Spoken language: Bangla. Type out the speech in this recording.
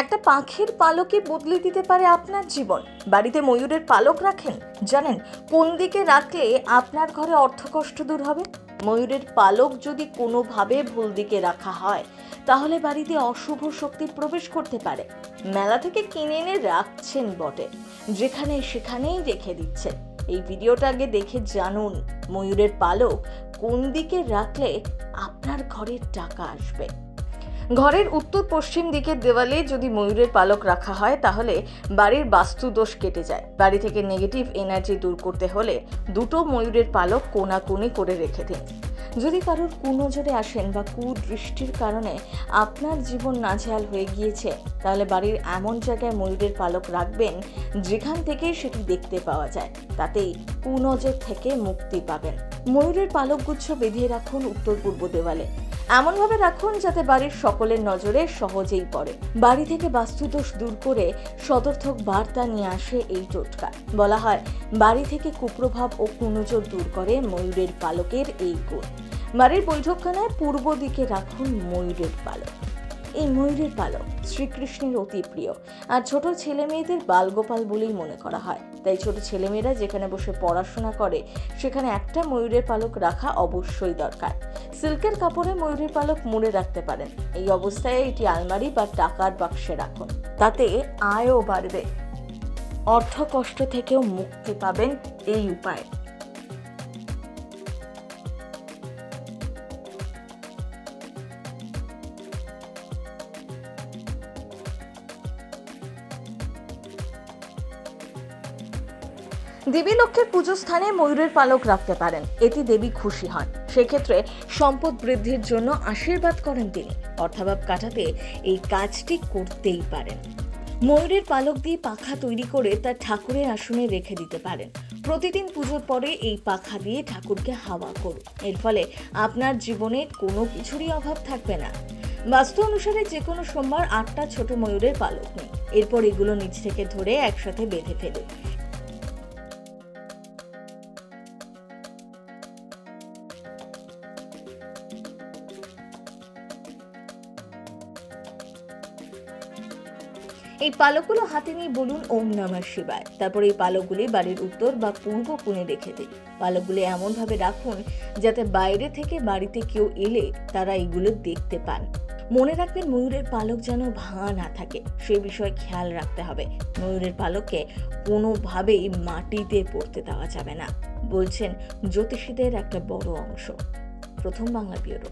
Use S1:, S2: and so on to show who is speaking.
S1: একটা পাখির পালকই বদলে দিতে পারে আপনার জীবন। বাড়িতে ময়ূরের পালক রাখেন? জানেন কোন দিকে রাখলে আপনার ঘরে অর্থকষ্ট দূর হবে? ময়ূরের পালক যদি কোনোভাবে ভুল দিকে রাখা হয় তাহলে বাড়িতে অশুভ শক্তি প্রবেশ করতে পারে। মেলা থেকে কিনে এনে রাখছেন বটে, যেখানে সেখানেই রেখে দিচ্ছেন। এই ভিডিওটা আগে দেখে জানুন ময়ূরের পালক কোন দিকে রাখলে আপনার ঘরে টাকা আসবে। ঘরের উত্তর পশ্চিম দিকের দেওয়ালে যদি ময়ূরের পালক রাখা হয় তাহলে বাড়ির বাস্তু দোষ কেটে যায়। বাড়ি থেকে নেগেটিভ এনার্জি দূর করতে হলে দুটো ময়ূরের পালক কোণাকুণি করে রেখে দিন। যদি কারোর কুনজরে আসেন বা কুদৃষ্টির কারণে আপনার জীবন নাজেহাল হয়ে গিয়েছে, তাহলে বাড়ির এমন জায়গায় ময়ূরের পালক রাখবেন যেখান থেকে সেটি দেখতে পাওয়া যায়। তাতেই কুনজর থেকে মুক্তি পাবেন। ময়ূরের পালকগুচ্ছ বেঁধে রাখুন উত্তর পূর্ব দেওয়ালে। এমনভাবে রাখুন যাতে বাড়ির সকলের নজরে সহজেই পড়ে। বাড়ি থেকে বাস্তুদোষ দূর করে সদর্থক বার্তা নিয়ে আসে এই টোটকা। বলা হয় বাড়ি থেকে কুপ্রভাব ও কুনজর দূর করে ময়ূরের পালকের এই গুণ। বাড়ির বৈঠকখানায় পূর্ব দিকে রাখুন ময়ূরের পালক। এই ময়ূরের পালক শ্রীকৃষ্ণের অতি প্রিয়, আর ছোট ছেলে মেয়েদের বালগোপাল বলেই মনে করা হয়। তাই ছোট ছেলেমেয়েরা যেখানে বসে পড়াশোনা করে সেখানে একটা ময়ূরের পালক রাখা অবশ্যই দরকার। সিল্কের কাপড়ে ময়ূরের পালক মুড়ে রাখতে পারেন। এই অবস্থায় এটি আলমারি বা টাকার বাক্সে রাখুন, তাতে আয়ও বাড়বে, অর্থ কষ্ট থেকেও মুক্তি পাবেন এই উপায়। দেবী লক্ষ্মীর পুজো স্থানে ময়ূরের পালক রাখতে পারেন, এতে দেবী খুশি হন। সেক্ষেত্রে সম্পদ বৃদ্ধির জন্য আশীর্বাদ করেন তিনি। অর্থাভাব কাটাতে এই কাজটি করতেই পারেন। ময়ূরের পালক দিয়ে পাখা তৈরি করে তা ঠাকুরের আসনে রেখে দিতে পারেন। প্রতিদিন পুজোর পরে এই পাখা দিয়ে ঠাকুরকে হাওয়া করুন। এর ফলে আপনার জীবনে কোনো কিছুরই অভাব থাকবে না। বাস্তু অনুসারে যে কোনো সোমবার 8টা ছোট ময়ূরের পালক নিন। এরপর এগুলো নিচ থেকে ধরে একসাথে বেঁধে ফেলুন। এই পালকগুলো হাতে নিয়ে বলুন ওম নমঃ শিবায়। তারপর এই পালকগুলি বাড়ির উত্তর বা পূর্ব কোণে রেখে দিন। পালকগুলি এমনভাবে রাখুন যাতে বাইরে থেকে বাড়িতে কেউ এলে তারা এগুলো দেখতে পান। মনে রাখবেন ময়ূরের পালক যেন ভাঙা না থাকে, সে বিষয়ে খেয়াল রাখতে হবে। ময়ূরের পালককে কোনোভাবেই মাটিতে পড়তে দেওয়া যাবে না, বলছেন জ্যোতিষীদের একটা বড় অংশ। প্রথম বাংলা ব্যুরো।